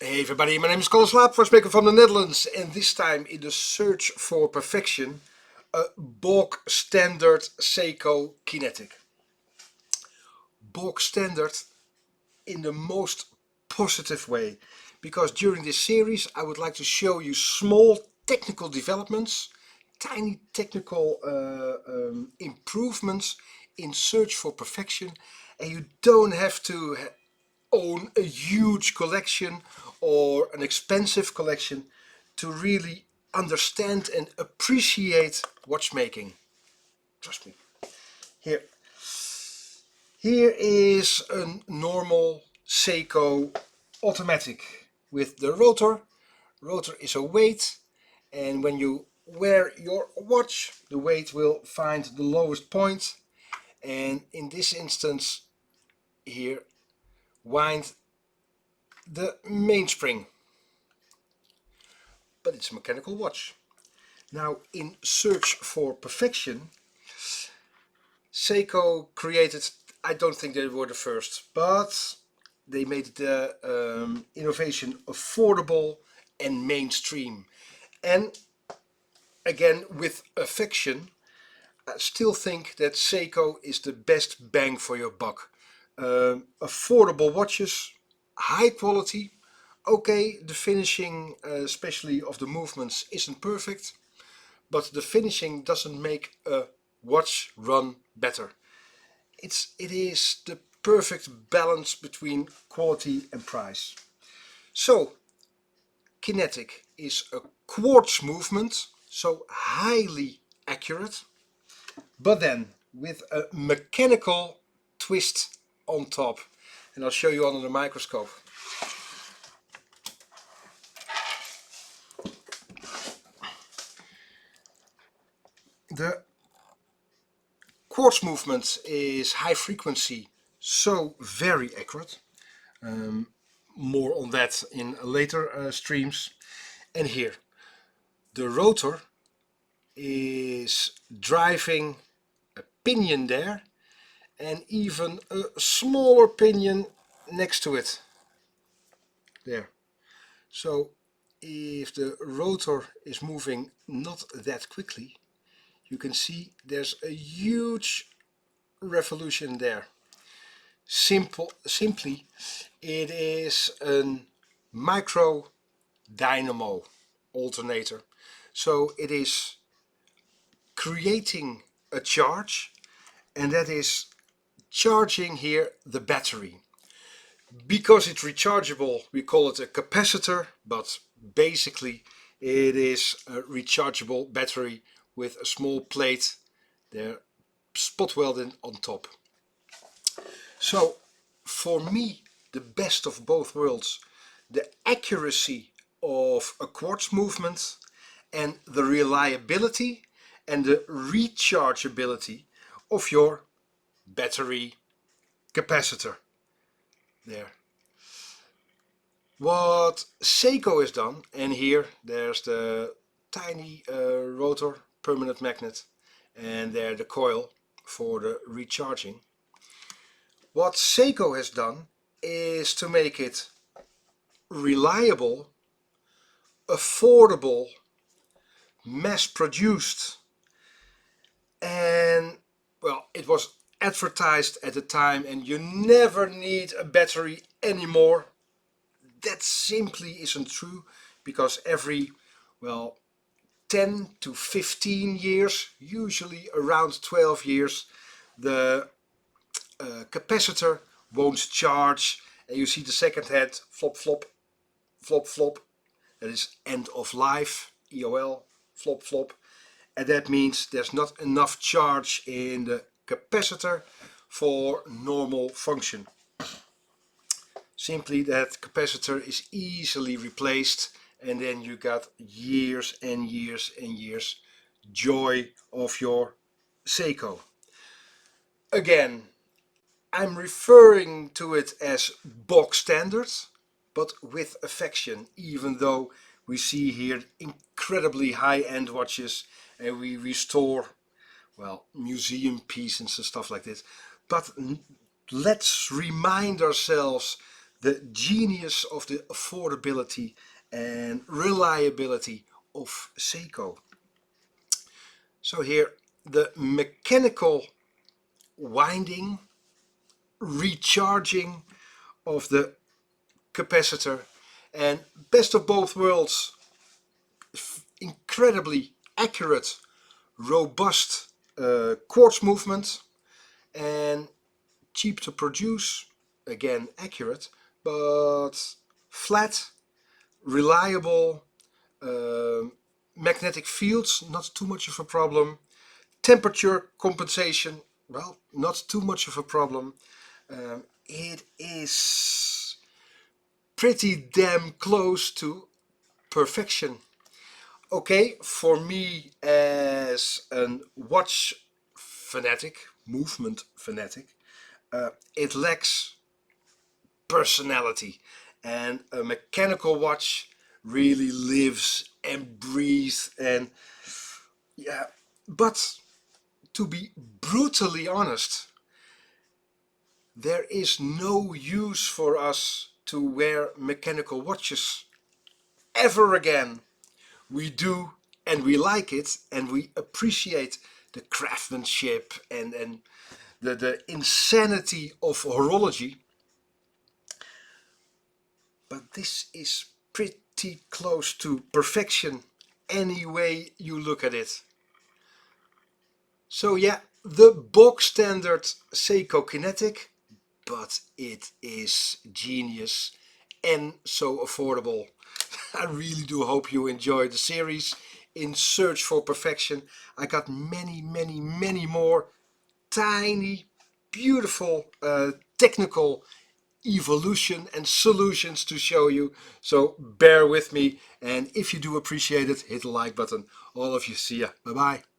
Hey everybody, my name is Kalle Slaap, watchmaker from the Netherlands, and this time in the search for perfection, a bog standard Seiko Kinetic. Bog standard in the most positive way, because during this series I would like to show you small technical developments, tiny technical improvements in search for perfection, and you don't have to own a huge collection or an expensive collection to really understand and appreciate watchmaking. Trust me. Here is a normal Seiko automatic with the rotor. Rotor is a weight, and when you wear your watch, the weight will find the lowest point, and in this instance here, wind the mainspring. But it's a mechanical watch. Now, in search for perfection, Seiko created, I don't think they were the first, but they made the innovation affordable and mainstream. And again, with affection, I still think that Seiko is the best bang for your buck. Affordable watches, high quality. Okay, the finishing, especially of the movements, isn't perfect, but the finishing doesn't make a watch run better. It is the perfect balance between quality and price. So, Kinetic is a quartz movement, so highly accurate, but then with a mechanical twist on top. And I'll show you under the microscope. The quartz movement is high frequency, so very accurate. More on that in later streams. And here, the rotor is driving a pinion there, and even a smaller pinion next to it. There. So if the rotor is moving not that quickly, you can see there's a huge revolution there. Simply, it is a micro dynamo alternator. So it is creating a charge, and that is charging here the battery. Because it's rechargeable, we call it a capacitor, but basically it is a rechargeable battery with a small plate there spot welded on top. So for me, the best of both worlds, the accuracy of a quartz movement and the reliability and the rechargeability of your battery capacitor there. What Seiko has done, and here there's the tiny rotor permanent magnet, and there the coil for the recharging. What Seiko has done is to make it reliable, affordable, mass produced, and well, it was advertised at the time, and you never need a battery anymore. That simply isn't true, because every, well, 10 to 15 years, usually around 12 years, the capacitor won't charge, and you see the second head flop flop flop flop. That is end of life, EOL, flop flop, and that means there's not enough charge in the capacitor for normal function. Simply that capacitor is easily replaced, and then you got years and years and years joy of your Seiko. Again, I'm referring to it as bog standard, but with affection, even though we see here incredibly high-end watches and we restore, well, museum pieces and stuff like this. But let's remind ourselves the genius of the affordability and reliability of Seiko. So here the mechanical winding, recharging of the capacitor, and best of both worlds, incredibly accurate, robust quartz movement, and cheap to produce, again accurate, but flat, reliable, magnetic fields, not too much of a problem, temperature compensation, well, not too much of a problem. It is pretty damn close to perfection. Okay, for me as a watch fanatic, movement fanatic, it lacks personality, and a mechanical watch really lives and breathes. And yeah, but to be brutally honest, there is no use for us to wear mechanical watches ever again. We do, and we like it, and we appreciate the craftsmanship and the insanity of horology. But this is pretty close to perfection any way you look at it. So yeah, the bog standard Seiko Kinetic, but it is genius and so affordable. I really do hope you enjoyed the series In Search for Perfection. I got many more tiny, beautiful, technical evolution and solutions to show you. So bear with me, and if you do appreciate it, hit the like button. All of you, see ya. Bye bye.